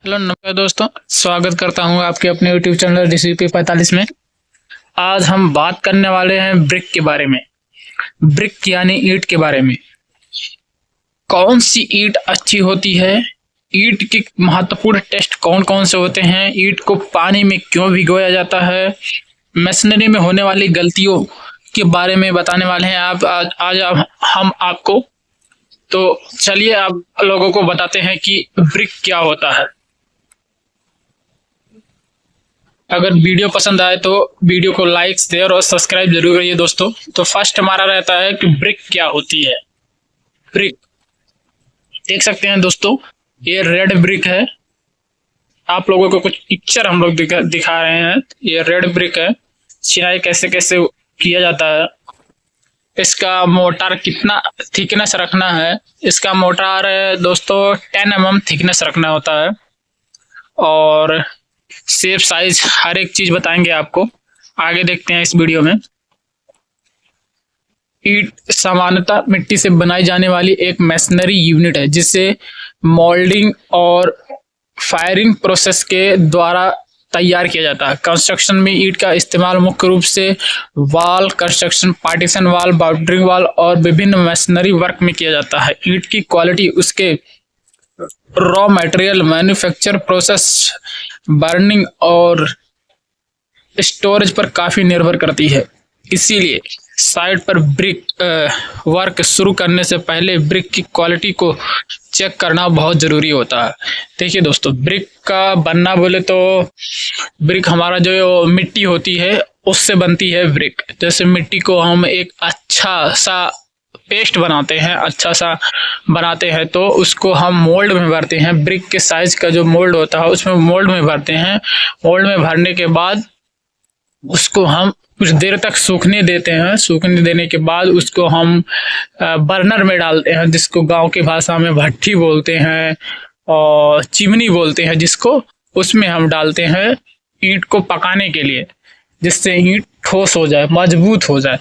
Hello नमस्कार दोस्तों, स्वागत करता हूं आपके अपने यूट्यूब चैनल DCP45 में। आज हम बात करने वाले हैं ब्रिक के बारे में। ब्रिक यानी ईंट के बारे में। कौन सी ईंट अच्छी होती है, ईंट के महत्वपूर्ण टेस्ट कौन कौन से होते हैं, ईंट को पानी में क्यों भिगोया जाता है, मशीनरी में होने वाली गलतियों के बारे में बताने वाले हैं आज हम आपको। तो चलिए आप लोगों को बताते हैं कि ब्रिक क्या होता है। अगर वीडियो पसंद आए तो वीडियो को लाइक शेयर और सब्सक्राइब जरूर करिए दोस्तों। तो फर्स्ट हमारा रहता है कि ब्रिक क्या होती है। ब्रिक देख सकते हैं दोस्तों, ये रेड ब्रिक है। आप लोगों को कुछ पिक्चर हम लोग दिखा रहे हैं। ये रेड ब्रिक है। चिनाई कैसे कैसे किया जाता है, इसका मोटार कितना थिकनेस रखना है। इसका मोटार दोस्तों 10 mm थिकनेस रखना होता है और शेप साइज हर एक चीज बताएंगे आपको। आगे देखते हैं इस वीडियो में। ईंट सामान्यतः मिट्टी से बनाई जाने वाली एक मशीनरी यूनिट है जिसे मोल्डिंग और फायरिंग प्रोसेस के द्वारा तैयार किया जाता है। कंस्ट्रक्शन में ईंट का इस्तेमाल मुख्य रूप से wall construction, partition wall, boundary wall और विभिन्न मशीनरी वर्क में किया जाता है। ईंट की क्वालिटी उसके raw material, manufacture process, burning और स्टोरेज पर काफी निर्भर करती है। इसीलिए साइट पर ब्रिक वर्क शुरू करने से पहले ब्रिक की क्वालिटी को चेक करना बहुत जरूरी होता है। देखिए दोस्तों, ब्रिक का बनना बोले तो ब्रिक हमारा जो मिट्टी होती है उससे बनती है ब्रिक। जैसे मिट्टी को हम एक अच्छा सा पेस्ट बनाते हैं, अच्छा सा बनाते हैं तो उसको हम मोल्ड में भरते हैं। ब्रिक के साइज का जो मोल्ड होता है उसमें मोल्ड में भरते हैं। मोल्ड में भरने के बाद उसको हम कुछ देर तक सूखने देते हैं। सूखने देने के बाद उसको हम बर्नर में डालते हैं, जिसको गांव की भाषा में भट्ठी बोलते हैं और चिमनी बोलते हैं जिसको। उसमें हम डालते हैं ईंट को पकाने के लिए, जिससे ईंट ठोस हो जाए, मजबूत हो जाए।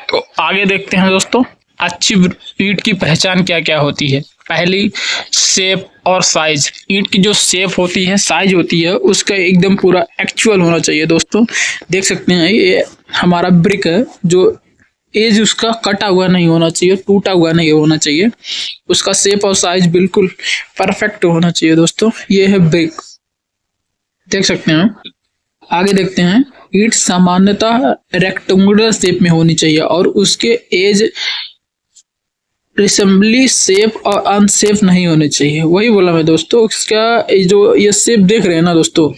तो आगे देखते हैं दोस्तों, अच्छी ईंट की पहचान क्या क्या होती है। पहली, शेप और साइज। ईंट की जो शेप होती है, साइज होती है, उसका एकदम पूरा एक्चुअल होना चाहिए दोस्तों। देख सकते हैं ये हमारा ब्रिक है, जो एज उसका कटा हुआ नहीं होना चाहिए, टूटा हुआ नहीं होना चाहिए। उसका शेप और साइज बिल्कुल परफेक्ट होना चाहिए दोस्तों। ये है ब्रिक, देख सकते हैं। आगे देखते हैं, ईंट सामान्यतः रेक्टेंगुलर शेप में होनी चाहिए और उसके एज रिसेंबली शेप और अनशेप नहीं होने चाहिए। वही बोला मैं दोस्तों, इसका जो ये शेप देख रहे हैं ना दोस्तों,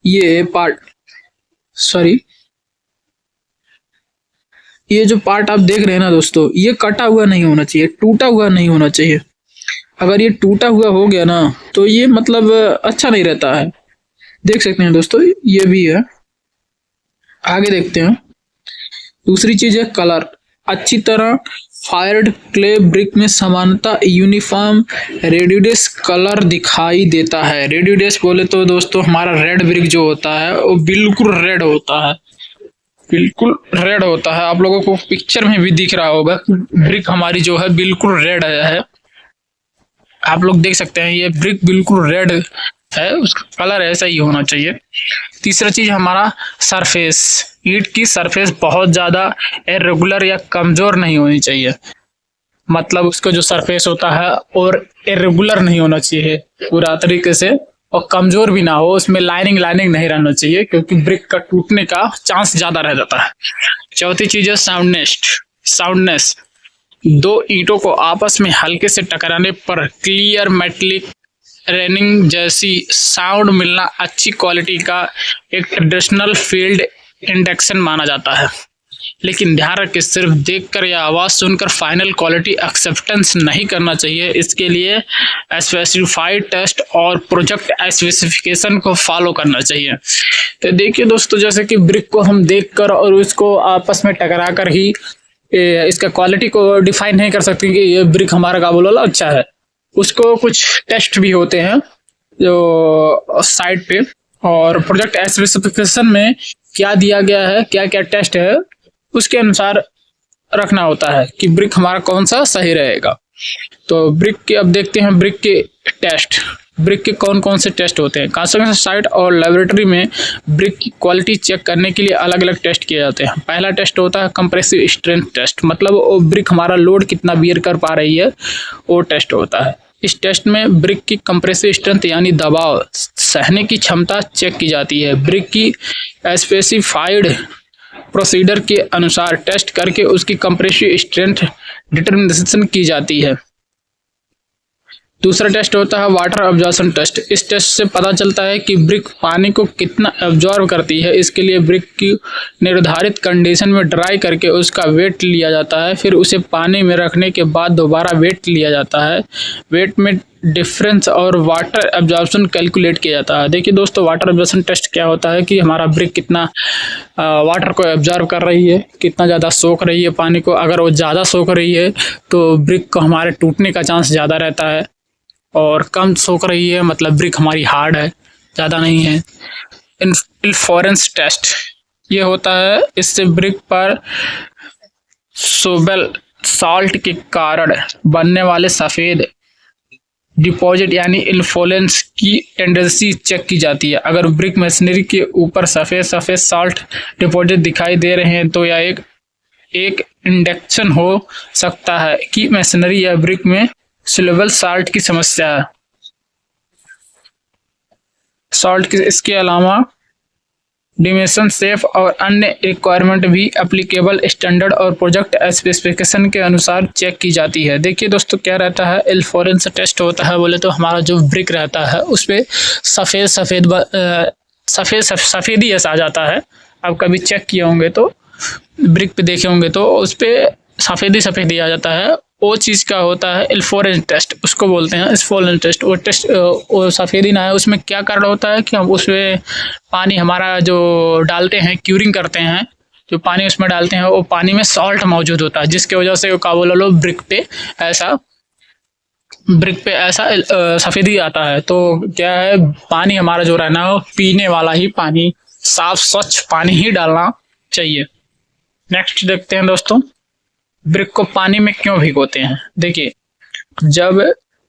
ये पार्ट, सॉरी, ये जो पार्ट आप देख रहे हैं ना दोस्तों, ये कटा हुआ नहीं होना चाहिए, टूटा हुआ नहीं होना चाहिए। अगर ये टूटा हुआ हो गया ना तो ये मतलब अच्छा नहीं रहता है। देख सकते हैं दोस्तों, ये भी है। आगे देखते हैं, दूसरी चीज है कलर। अच्छी तरह फायर्ड क्ले ब्रिक में सामान्यतः यूनिफॉर्म रेडियस कलर दिखाई देता है। रेडियस बोले तो दोस्तों हमारा रेड ब्रिक जो होता है वो बिल्कुल रेड होता है, बिल्कुल रेड होता है। आप लोगों को पिक्चर में भी दिख रहा होगा ब्रिक हमारी जो है बिल्कुल रेड है। आप लोग देख सकते हैं ये ब्रिक बिल्कुल रेड है, उसका कलर ऐसा ही होना चाहिए। तीसरा चीज हमारा सरफेस। ईंट की सरफेस बहुत ज्यादा इरेगुलर या कमजोर नहीं होनी चाहिए। मतलब उसका जो सरफेस होता है और इरेगुलर नहीं होना चाहिए पूरा तरीके से, और कमजोर भी ना हो, उसमें लाइनिंग नहीं रहना चाहिए, क्योंकि ब्रिक का टूटने का चांस ज्यादा रह जाता है। चौथी चीज है साउंडनेस। दो ईंटों को आपस में हल्के से टकराने पर क्लियर मेटलिक रेनिंग जैसी साउंड मिलना अच्छी क्वालिटी का एक ट्रेडिशनल फील्ड इंडेक्शन माना जाता है। लेकिन ध्यान रखें, सिर्फ देखकर या आवाज सुनकर फाइनल क्वालिटी एक्सेप्टेंस नहीं करना चाहिए। इसके लिए स्पेसिफाइड टेस्ट और प्रोजेक्ट स्पेसिफिकेशन को फॉलो करना चाहिए। तो देखिए दोस्तों, जैसे कि ब्रिक को हम देखकर और उसको आपस में टकरा कर ही इसका क्वालिटी को डिफाइन नहीं कर सकते कि ये ब्रिक हमारा काबुल वाला अच्छा है। उसको कुछ टेस्ट भी होते हैं जो साइट पे, और प्रोजेक्ट स्पेसिफिकेशन में क्या दिया गया है, क्या क्या टेस्ट है, उसके अनुसार रखना होता है कि ब्रिक हमारा कौन सा सही रहेगा। तो ब्रिक के अब देखते हैं ब्रिक के टेस्ट। ब्रिक के कौन कौन से टेस्ट होते हैं। कंस्ट्रक्शन साइट और लेबोरेटरी में ब्रिक की क्वालिटी चेक करने के लिए अलग अलग टेस्ट किए जाते हैं। पहला टेस्ट होता है कंप्रेसिव स्ट्रेंथ टेस्ट, मतलब वो ब्रिक हमारा लोड कितना बियर कर पा रही है वो टेस्ट होता है। इस टेस्ट में ब्रिक की कंप्रेसिव स्ट्रेंथ यानी दबाव सहने की क्षमता चेक की जाती है। ब्रिक की स्पेसिफाइड प्रोसीजर के अनुसार टेस्ट करके उसकी कंप्रेसिव स्ट्रेंथ डिटरमिनेशन की जाती है। दूसरा टेस्ट होता है वाटर एब्जॉर्प्शन टेस्ट। इस टेस्ट से पता चलता है कि ब्रिक पानी को कितना एब्जॉर्ब करती है। इसके लिए ब्रिक की निर्धारित कंडीशन में ड्राई करके उसका वेट लिया जाता है, फिर उसे पानी में रखने के बाद दोबारा वेट लिया जाता है। वेट में डिफरेंस और वाटर एब्जॉर्प्शन कैलकुलेट किया जाता है। देखिए दोस्तों, वाटर एब्जॉर्प्शन टेस्ट क्या होता है कि हमारा ब्रिक कितना वाटर को एब्जॉर्ब कर रही है, कितना ज़्यादा सोख रही है पानी को। अगर वो ज़्यादा सोख रही है तो ब्रिक को हमारे टूटने का चांस ज़्यादा रहता है, और कम सोख रही है मतलब ब्रिक हमारी हार्ड है, ज़्यादा नहीं है। इल्फोरेंस टेस्ट ये होता है, इससे ब्रिक पर सोबल साल्ट के कारण बनने वाले सफ़ेद डिपॉजिट यानी इल्फोरेंस की टेंडेंसी चेक की जाती है। अगर ब्रिक मशीनरी के ऊपर सफ़ेद सफ़ेद साल्ट डिपॉजिट दिखाई दे रहे हैं तो यह एक इंडिकेशन हो सकता है कि मशीनरी या ब्रिक में सोल्यूबल साल्ट की समस्या है। साल्ट की इसके अलावा डिमेंशन सेफ और अन्य रिक्वायरमेंट भी एप्लीकेबल स्टैंडर्ड और प्रोजेक्ट स्पेसिफिकेशन के अनुसार चेक की जाती है। देखिए दोस्तों, क्या रहता है इल्फोरेंस टेस्ट होता है बोले तो हमारा जो ब्रिक रहता है उस पर सफ़ेदी ऐसा आ जाता है। आप कभी चेक किए होंगे तो ब्रिक पे देखे होंगे तो उस पर सफ़ेदी आ जाता है। वो चीज़ का होता है इल्फोरेंस टेस्ट, उसको बोलते हैं इल्फोरेंस टेस्ट। वो टेस्ट वो सफ़ेदी ना है, उसमें क्या कारण होता है कि हम उसमें पानी हमारा जो डालते हैं, क्यूरिंग करते हैं, जो पानी उसमें डालते हैं वो पानी में सॉल्ट मौजूद होता है, जिसकी वजह से क्या बोला लो ब्रिक पे ऐसा सफ़ेदी आता है। तो क्या है, पानी हमारा जो रहना है पीने वाला ही पानी, साफ स्वच्छ पानी ही डालना चाहिए। नेक्स्ट देखते हैं दोस्तों, ब्रिक को पानी में क्यों भिगोते हैं। देखिए, जब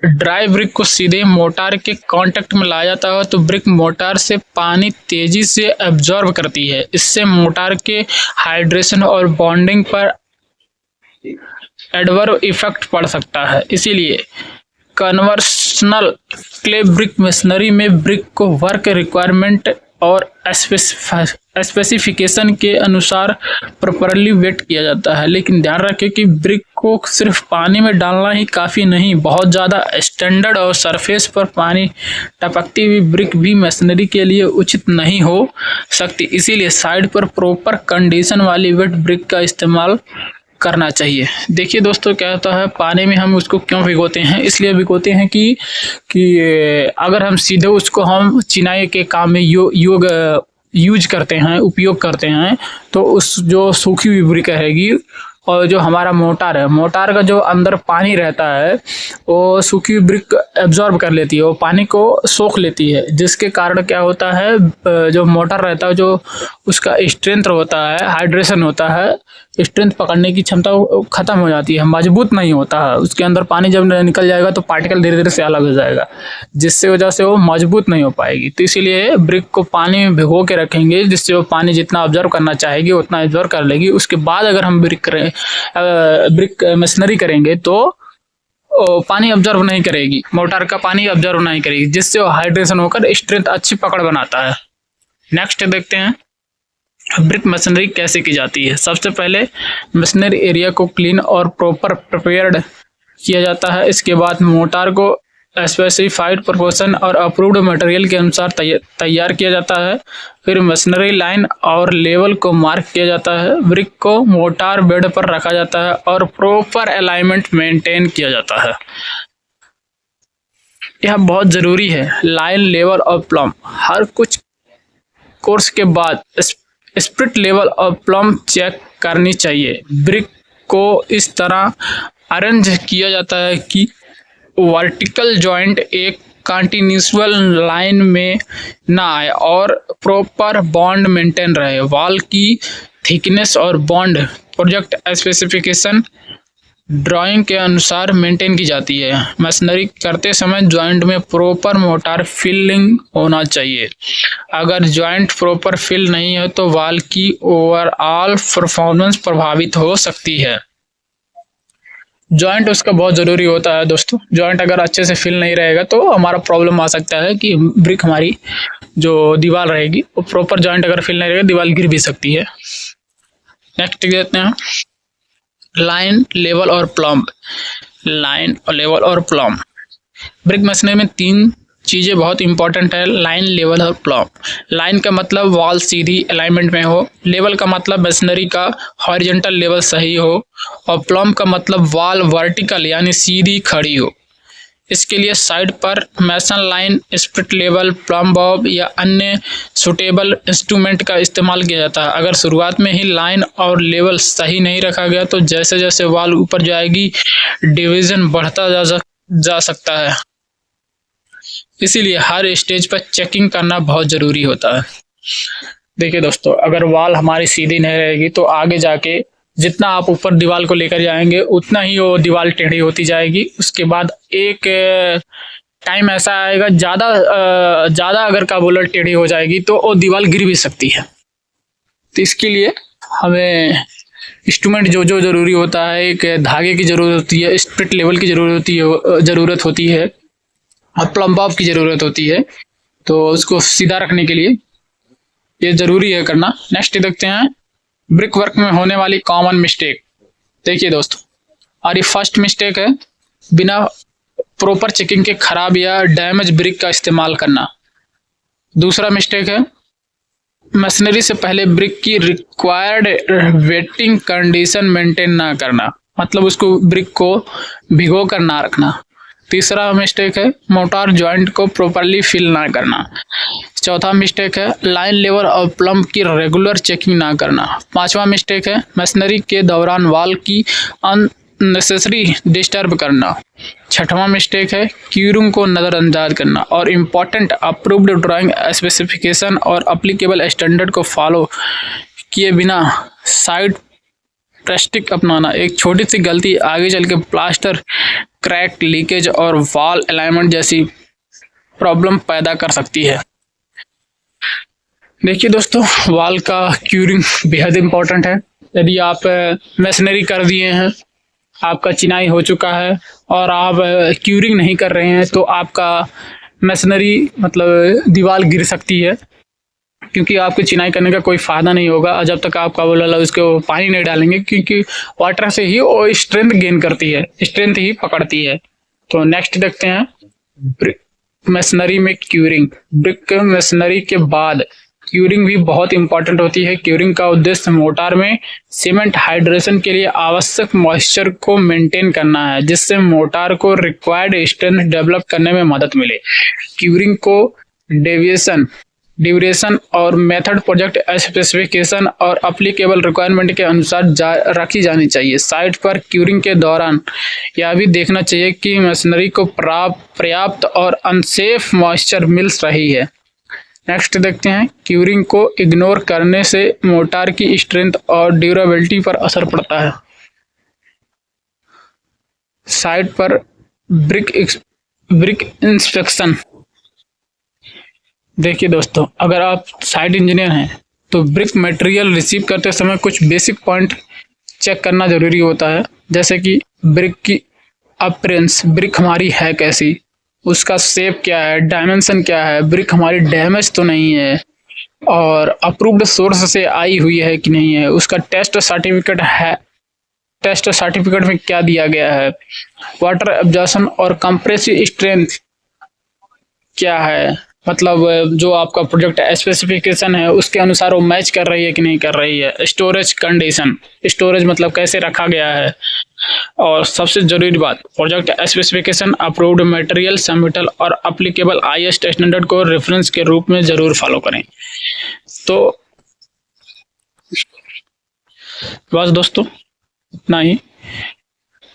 ड्राई ब्रिक को सीधे मोटार के कांटेक्ट में लाया जाता है तो ब्रिक मोटार से पानी तेजी से एब्जॉर्ब करती है। इससे मोटार के हाइड्रेशन और बॉन्डिंग पर एडवर्स इफेक्ट पड़ सकता है। इसीलिए कन्वेंशनल क्ले ब्रिक मशीनरी में ब्रिक को वर्क रिक्वायरमेंट और स्पेसिफिकेशन के अनुसार प्रॉपरली वेट किया जाता है। लेकिन ध्यान रखें कि ब्रिक को सिर्फ पानी में डालना ही काफ़ी नहीं, बहुत ज़्यादा स्टैंडर्ड और सरफेस पर पानी टपकती हुई ब्रिक भी मशीनरी के लिए उचित नहीं हो सकती। इसीलिए साइड पर प्रॉपर कंडीशन वाली वेट ब्रिक का इस्तेमाल करना चाहिए। देखिए दोस्तों, क्या होता है, पानी में हम उसको क्यों भिगोते हैं, इसलिए भिगोते हैं कि अगर हम सीधे उसको हम चिनाई के काम में यूज करते हैं, उपयोग करते हैं, तो उस जो सूखी हुई ब्रिक रहेगी और जो हमारा मोटार है, मोटार का जो अंदर पानी रहता है वो सूखी ब्रिक एब्जॉर्ब कर लेती है, वो पानी को सोख लेती है, जिसके कारण क्या होता है, जो मोटार रहता है जो उसका स्ट्रेंथ होता है, हाइड्रेशन होता है, स्ट्रेंथ पकड़ने की क्षमता खत्म हो जाती है, मजबूत नहीं होता है। उसके अंदर पानी जब निकल जाएगा तो पार्टिकल धीरे धीरे से अलग हो जाएगा, जिससे वजह से वो मजबूत नहीं हो पाएगी। तो इसीलिए ब्रिक को पानी में भिगो के रखेंगे, जिससे वो पानी जितना ऑब्जर्व करना चाहेगी उतना ऑब्जर्व कर लेगी। उसके बाद अगर हम ब्रिक मशीनरी करेंगे तो पानी ऑब्जर्व नहीं करेगी, मोटार का पानी ऑब्जर्व नहीं करेगी, जिससे वो हाइड्रेशन होकर स्ट्रेंथ अच्छी पकड़ बनाता है। नेक्स्ट देखते हैं ब्रिक मशीनरी कैसे की जाती है। सबसे पहले मशीनरी एरिया को क्लीन और प्रॉपर प्रिपेयर्ड किया जाता है। इसके बाद मोटार को स्पेसिफाइड प्रोपोर्शन और अप्रूव्ड मटेरियल के अनुसार तैयार किया जाता है। फिर मशीनरी लाइन और लेवल को मार्क किया जाता है। ब्रिक को मोटार बेड पर रखा जाता है और प्रॉपर अलाइनमेंट मेंटेन किया जाता है। यह बहुत ज़रूरी है। लाइन, लेवल और प्लम हर कुछ कोर्स के बाद स्पिरिट लेवल और प्लम चेक करनी चाहिए। ब्रिक को इस तरह अरेंज किया जाता है कि वर्टिकल जॉइंट एक कंटिन्यूअल लाइन में ना आए और प्रॉपर बॉन्ड मेंटेन रहे। वॉल की थिकनेस और बॉन्ड प्रोजेक्ट स्पेसिफिकेशन ड्राइंग के अनुसार मेंटेन की जाती है। मशीनरी करते समय जॉइंट में प्रॉपर मोटार फिलिंग होना चाहिए। अगर जॉइंट प्रॉपर फिल नहीं है तो वाल की ओवरऑल परफॉर्मेंस प्रभावित हो सकती है। जॉइंट उसका बहुत ज़रूरी होता है दोस्तों। जॉइंट अगर अच्छे से फिल नहीं रहेगा तो हमारा प्रॉब्लम आ सकता है कि ब्रिक हमारी जो दीवार रहेगी वो प्रॉपर जॉइंट अगर फिल नहीं रहेगा दीवार गिर भी सकती है। नेक्स्ट देखते हैं लाइन, लेवल और प्लम्ब। लाइन और लेवल और प्लम्ब, ब्रिक मशीनरी में 3 चीज़ें बहुत इंपॉर्टेंट है, लाइन, लेवल और प्लम्ब। लाइन का मतलब वॉल सीधी अलाइनमेंट में हो, लेवल का मतलब मशीनरी का हॉरिजॉन्टल लेवल सही हो, और प्लम्ब का मतलब वॉल वर्टिकल यानी सीधी खड़ी हो। इसके लिए साइड पर mason line, split level, plumb Bob या अन्य सुटेबल इंस्ट्रूमेंट का इस्तेमाल किया जाता है। अगर शुरुआत में ही लाइन और लेवल सही नहीं रखा गया तो जैसे जैसे वॉल ऊपर जाएगी डिवीजन बढ़ता जा सकता है। इसीलिए हर स्टेज पर चेकिंग करना बहुत ज़रूरी होता है। देखिए दोस्तों, अगर वॉल हमारी सीधी नहीं रहेगी तो आगे जाके जितना आप ऊपर दीवार को लेकर जाएंगे उतना ही वो दीवार टेढ़ी होती जाएगी। उसके बाद एक टाइम ऐसा आएगा ज़्यादा अगर का बोलर टेढ़ी हो जाएगी तो वो दीवार गिर भी सकती है। तो इसके लिए हमें इंस्ट्रूमेंट जो ज़रूरी होता है, एक धागे की ज़रूरत होती है, स्प्लिट लेवल की ज़रूरत होती है और प्लम्ब बॉब की ज़रूरत होती है। तो उसको सीधा रखने के लिए ये ज़रूरी है करना। नेक्स्ट देखते हैं ब्रिक वर्क में होने वाली कॉमन मिस्टेक। देखिए दोस्तों, और ये फर्स्ट मिस्टेक है बिना प्रॉपर चेकिंग के खराब या डैमेज ब्रिक का इस्तेमाल करना। दूसरा मिस्टेक है मशीनरी से पहले ब्रिक की रिक्वायर्ड वेटिंग कंडीशन मेंटेन ना करना, मतलब उसको ब्रिक को भिगो कर ना रखना। तीसरा मिस्टेक है मोटार जॉइंट को प्रॉपरली फिल ना करना। चौथा मिस्टेक है लाइन, लेवल और प्लम्ब की रेगुलर चेकिंग ना करना। पांचवा मिस्टेक है मशीनरी के दौरान वॉल की अननेसेसरी डिस्टर्ब करना। छठवां मिस्टेक है क्यूरिंग को नज़रअंदाज करना। और इम्पॉर्टेंट अप्रूव्ड ड्राइंग स्पेसिफिकेशन और अप्लीकेबल स्टैंडर्ड को फॉलो किए बिना साइड प्लास्टिक अपनाना। एक छोटी सी गलती आगे चल के प्लास्टर क्रैक, लीकेज और वॉल अलाइनमेंट जैसी प्रॉब्लम पैदा कर सकती है। देखिए दोस्तों, वॉल का क्यूरिंग बेहद इम्पोर्टेंट है। यदि आप मशीनरी कर दिए हैं, आपका चिनाई हो चुका है और आप क्यूरिंग नहीं कर रहे हैं तो आपका मशीनरी मतलब दीवार गिर सकती है, क्योंकि आपको चिनाई करने का कोई फ़ायदा नहीं होगा जब तक आपका बोला उसको पानी नहीं डालेंगे, क्योंकि वाटर से ही वो स्ट्रेंथ गेन करती है, स्ट्रेंथ ही पकड़ती है। तो नेक्स्ट देखते हैं ब्रिक मशीनरी में क्यूरिंग। ब्रिक मशीनरी के बाद क्यूरिंग भी बहुत इंपॉर्टेंट होती है। क्यूरिंग का उद्देश्य मोटार में सीमेंट हाइड्रेशन के लिए आवश्यक मॉइस्चर को मेंटेन करना है, जिससे मोटार को रिक्वायर्ड स्ट्रेंथ डेवलप करने में मदद मिले। क्यूरिंग को ड्यूरेशन और मेथड प्रोजेक्ट स्पेसिफिकेशन और अप्लीकेबल रिक्वायरमेंट के अनुसार रखी जानी चाहिए। साइट पर क्यूरिंग के दौरान यह भी देखना चाहिए कि मशीनरी को पर्याप्त और अनसेफ मॉइस्चर मिल रही है। नेक्स्ट देखते हैं क्यूरिंग को इग्नोर करने से मोटार की स्ट्रेंथ और ड्यूरेबिलिटी पर असर पड़ता है। साइट पर ब्रिक इंस्पेक्शन। देखिए दोस्तों, अगर आप साइट इंजीनियर हैं तो ब्रिक मटेरियल रिसीव करते समय कुछ बेसिक पॉइंट चेक करना ज़रूरी होता है, जैसे कि ब्रिक की अपीयरेंस, ब्रिक हमारी है कैसी, उसका शेप क्या है, डायमेंशन क्या है, ब्रिक हमारी डैमेज तो नहीं है, और अप्रूव्ड सोर्स से आई हुई है कि नहीं है, उसका टेस्ट सर्टिफिकेट है, टेस्ट सर्टिफिकेट में क्या दिया गया है, वाटर एब्जॉर्प्शन और कंप्रेसिव स्ट्रेंथ क्या है, मतलब जो आपका प्रोजेक्ट स्पेसिफिकेशन है उसके अनुसार वो मैच कर रही है कि नहीं कर रही है। स्टोरेज कंडीशन, स्टोरेज मतलब कैसे रखा गया है। और सबसे जरूरी बात, project specification, approved material submittal और अप्लीकेबल IS स्टैंडर्ड को रेफरेंस के रूप में जरूर फॉलो करें। तो बस दोस्तों इतना ही।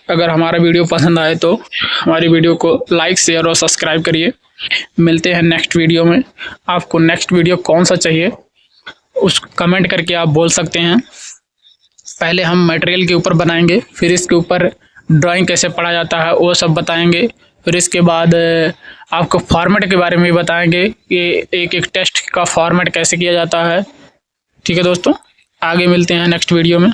अगर हमारा वीडियो पसंद आए तो हमारी वीडियो को लाइक, शेयर और सब्सक्राइब करिए। मिलते हैं नेक्स्ट वीडियो में। आपको नेक्स्ट वीडियो कौन सा चाहिए उस कमेंट करके आप बोल सकते हैं। पहले हम मटेरियल के ऊपर बनाएंगे, फिर इसके ऊपर ड्राइंग कैसे पढ़ा जाता है वो सब बताएंगे। फिर इसके बाद आपको फॉर्मेट के बारे में भी बताएंगे कि एक एक टेस्ट का फॉर्मेट कैसे किया जाता है। ठीक है दोस्तों, आगे मिलते हैं नेक्स्ट वीडियो में।